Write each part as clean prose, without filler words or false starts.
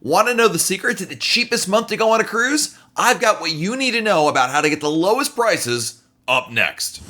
Want to know the secret to the cheapest month to go on a cruise? I've got what you need to know about how to get the lowest prices up next.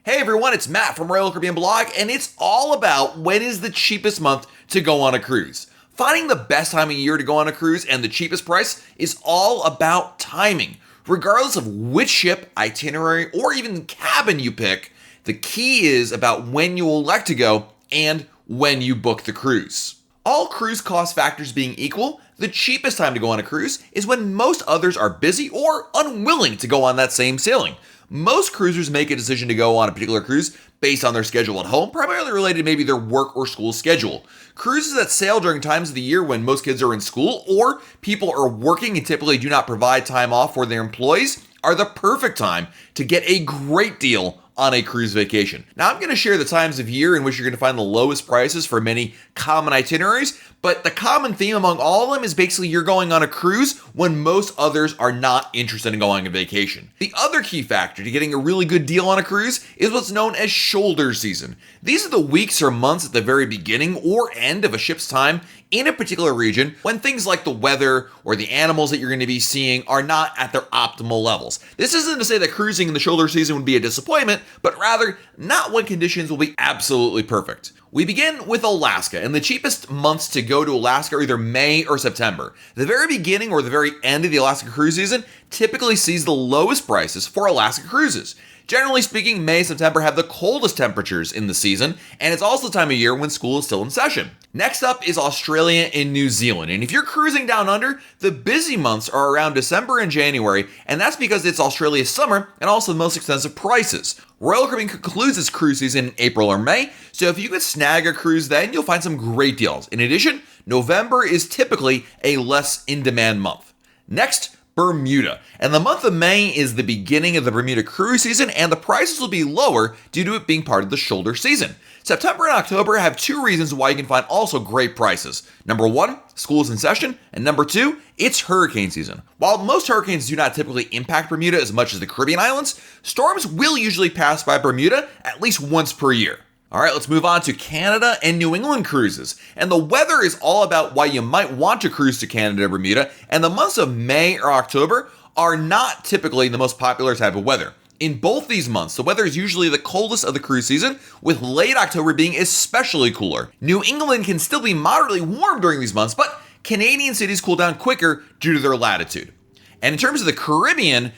Hey everyone, it's Matt from Royal Caribbean Blog, and it's all about when is the cheapest month to go on a cruise. Finding the best time of year to go on a cruise and the cheapest price is all about timing. Regardless of which ship, itinerary, or even cabin you pick, the key is about when you elect to go and when you book the cruise. All cruise cost factors being equal, the cheapest time to go on a cruise is when most others are busy or unwilling to go on that same sailing. Most cruisers make a decision to go on a particular cruise based on their schedule at home, primarily related to maybe their work or school schedule. Cruises that sail during times of the year when most kids are in school or people are working and typically do not provide time off for their employees are the perfect time to get a great deal on a cruise vacation. Now, I'm going to share the times of year in which you're going to find the lowest prices for many common itineraries, but the common theme among all of them is basically you're going on a cruise when most others are not interested in going on vacation. The other key factor to getting a really good deal on a cruise is what's known as shoulder season. These are the weeks or months at the very beginning or end of a ship's time in a particular region when things like the weather or the animals that you're going to be seeing are not at their optimal levels. This isn't to say that cruising in the shoulder season would be a disappointment, but rather not when conditions will be absolutely perfect. We begin with Alaska, and the cheapest months to go to Alaska are either May or September. The very beginning or the very end of the Alaska cruise season typically sees the lowest prices for Alaska cruises. Generally speaking, May and September have the coldest temperatures in the season, and it's also the time of year when school is still in session. Next up is Australia and New Zealand, and if you're cruising down under, the busy months are around December and January, and that's because it's Australia's summer and also the most expensive prices. Royal Caribbean concludes its cruise season in April or May, so if you could snag a cruise then, you'll find some great deals. In addition, November is typically a less in-demand month. Next, Bermuda. And the month of May is the beginning of the Bermuda cruise season, and the prices will be lower due to it being part of the shoulder season. September and October have two reasons why you can find also great prices. Number one, school is in session, and number two, it's hurricane season. While most hurricanes do not typically impact Bermuda as much as the Caribbean islands, storms will usually pass by Bermuda at least once per year. All right, let's move on to Canada and New England cruises. And the weather is all about why you might want to cruise to Canada or Bermuda, and the months of May or October are not typically the most popular type of weather. In both these months, the weather is usually the coldest of the cruise season, with late October being especially cooler. New England can still be moderately warm during these months, but Canadian cities cool down quicker due to their latitude. And in terms of the Caribbean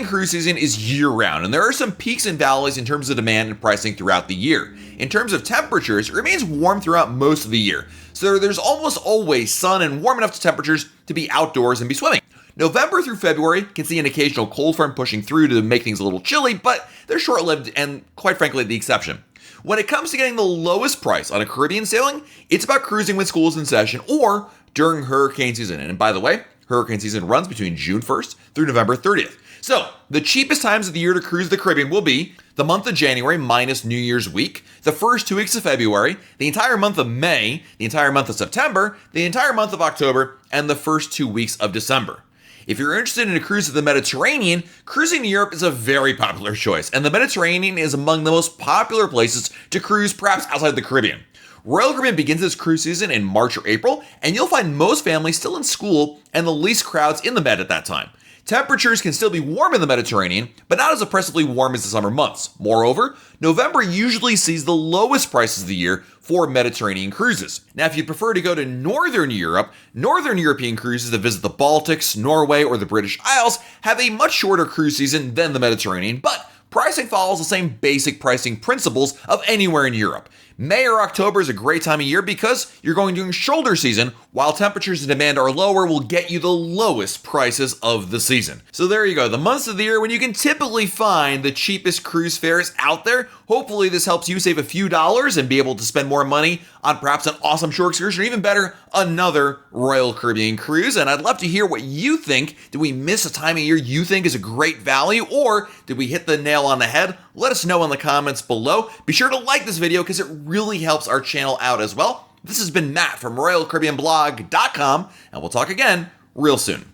cruise season is year-round, and there are some peaks and valleys in terms of demand and pricing throughout the year. In terms of temperatures, it remains warm throughout most of the year, so there's almost always sun and warm enough temperatures to be outdoors and be swimming. November through February can see an occasional cold front pushing through to make things a little chilly, but they're short-lived and, quite frankly, the exception. When it comes to getting the lowest price on a Caribbean sailing, it's about cruising when school is in session or during hurricane season. And by the way, hurricane season runs between June 1st through November 30th. So, the cheapest times of the year to cruise the Caribbean will be the month of January minus New Year's week, the first 2 weeks of February, the entire month of May, the entire month of September, the entire month of October, and the first 2 weeks of December. If you're interested in a cruise to the Mediterranean, cruising to Europe is a very popular choice, and the Mediterranean is among the most popular places to cruise perhaps outside the Caribbean. Royal Caribbean begins its cruise season in March or April, and you'll find most families still in school and the least crowds in the Med at that time. Temperatures can still be warm in the Mediterranean, but not as oppressively warm as the summer months. Moreover, November usually sees the lowest prices of the year for Mediterranean cruises. Now, if you prefer to go to Northern Europe, Northern European cruises that visit the Baltics, Norway, or the British Isles have a much shorter cruise season than the Mediterranean, but pricing follows the same basic pricing principles of anywhere in Europe. May or October is a great time of year because you're going during shoulder season, while temperatures and demand are lower will get you the lowest prices of the season. So there you go, the months of the year when you can typically find the cheapest cruise fares out there. Hopefully this helps you save a few dollars and be able to spend more money on perhaps an awesome shore excursion or even better, another Royal Caribbean cruise. And I'd love to hear what you think. Did we miss a time of year you think is a great value, or did we hit the nail on the head? Let us know in the comments below. Be sure to like this video because it really helps our channel out as well. This has been Matt from RoyalCaribbeanBlog.com, and we'll talk again real soon.